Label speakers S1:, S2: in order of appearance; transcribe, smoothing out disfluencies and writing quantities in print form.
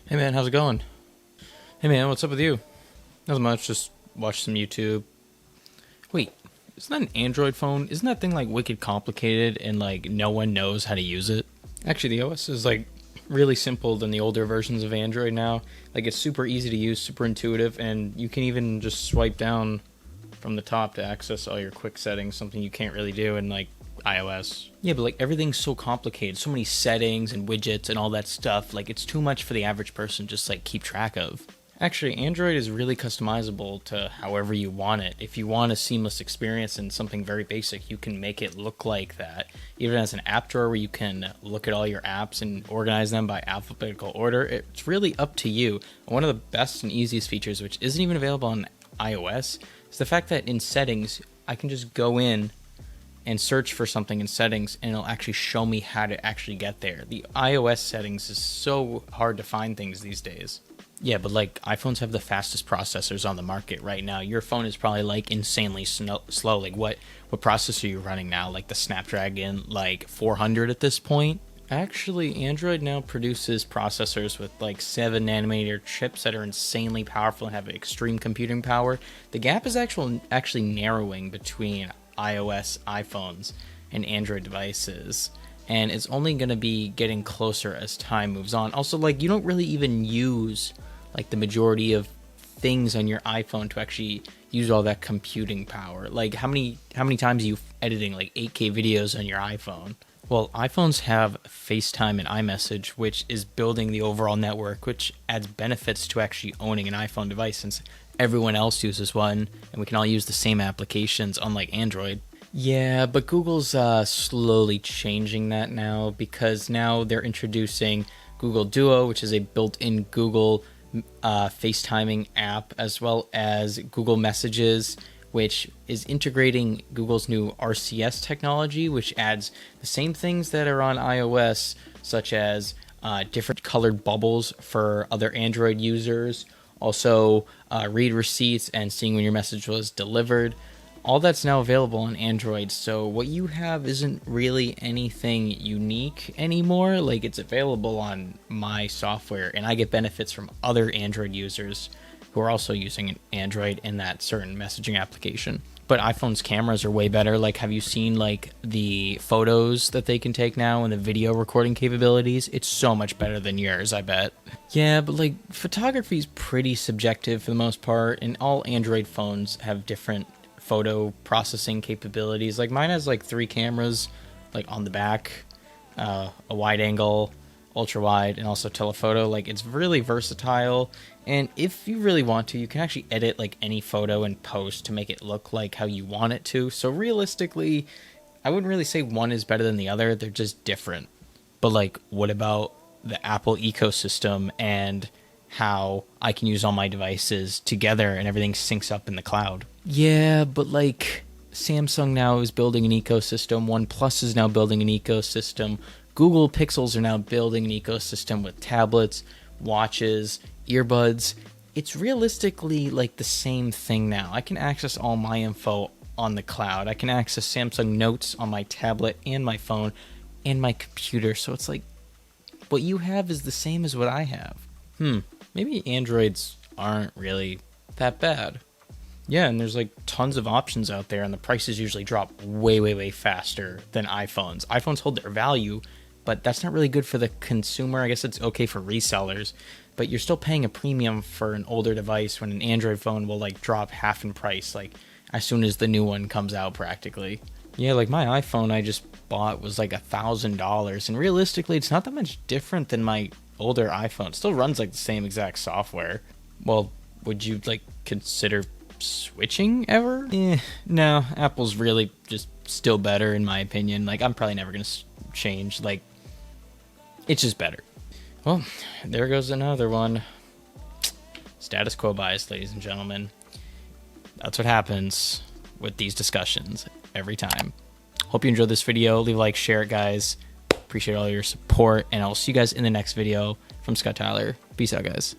S1: Hey man, how's it going? Hey man, what's up with you? Nothing much, just watch some YouTube. Wait, isn't that an Android phone? Isn't that thing like wicked complicated and like no one knows how to use it? Actually, the OS is like really simple than the older versions of Android now. Like it's super easy to use, super intuitive, and you can even just swipe down from the top to access all your quick settings, something you can't really do in like iOS. Yeah, but like everything's so complicated, so many settings and widgets and all that stuff. Like it's too much for the average person to just like keep track of. Actually, Android is really customizable to however you want it. If you want a seamless experience and something very basic, you can make it look like that. Even as an app drawer where you can look at all your apps and organize them by alphabetical order, it's really up to you. One of the best and easiest features, which isn't even available on iOS, is the fact that in settings, I can just go in and search for something in settings and it'll actually show me how to actually get there. The iOS settings is so hard to find things these days. Yeah, but like iPhones have the fastest processors on the market right now. Your phone is probably like insanely slow. Like what processor are you running now? Like the Snapdragon like 400 at this point? Actually, Android now produces processors with like 7 nanometer chips that are insanely powerful and have extreme computing power. The gap is actually narrowing between iOS iPhones and Android devices, and it's only going to be getting closer as time moves on. Also, like you don't really even use like the majority of things on your iPhone to actually use all that computing power. Like how many times are you editing like 8K videos on your iPhone? Well, iPhones have FaceTime and iMessage, which is building the overall network, which adds benefits to actually owning an iPhone device since everyone else uses one and we can all use the same applications, unlike Android. Yeah, but Google's slowly changing that now because now they're introducing Google Duo, which is a built-in Google FaceTiming app, as well as Google Messages, which is integrating Google's new RCS technology, which adds the same things that are on iOS, such as different colored bubbles for other Android users, also read receipts and seeing when your message was delivered. All that's now available on Android, so what you have isn't really anything unique anymore. Like it's available on my software, and I get benefits from other Android users who are also using Android in that certain messaging application. But iPhone's cameras are way better. Like, have you seen like the photos that they can take now and the video recording capabilities? It's so much better than yours, I bet. Yeah, but like photography is pretty subjective for the most part, and all Android phones have different photo processing capabilities. Like mine has like 3 cameras, like on the back, a wide angle, ultra wide, and also telephoto. Like it's really versatile, and if you really want to, you can actually edit like any photo and post to make it look like how you want it to. So realistically, I wouldn't really say one is better than the other. They're just different. But like, what about the Apple ecosystem and how I can use all my devices together and everything syncs up in the cloud? Yeah, but like Samsung now is building an ecosystem, OnePlus is now building an ecosystem, Google Pixels are now building an ecosystem with tablets, watches, earbuds. It's realistically like the same thing now. I can access all my info on the cloud. I can access Samsung Notes on my tablet and my phone and my computer. So it's like what you have is the same as what I have. Maybe Androids aren't really that bad. Yeah, and there's like tons of options out there, and the prices usually drop way, way, way faster than iPhones. iPhones hold their value, but that's not really good for the consumer. I guess it's okay for resellers, but you're still paying a premium for an older device when an Android phone will like drop half in price, like as soon as the new one comes out practically. Yeah, like my iPhone I just bought was like $1,000, and realistically, it's not that much different than my older iPhone. It still runs like the same exact software. Well, would you like consider switching ever? No, Apple's really just still better in my opinion. Like I'm probably never gonna change. Like it's just better. Well, there goes another one. Status quo bias, ladies and gentlemen. That's what happens with these discussions every time. Hope you enjoyed this video. Leave a like, share it, guys. Appreciate all your support, and I'll see you guys in the next video. From Scott Tyler. Peace out, guys.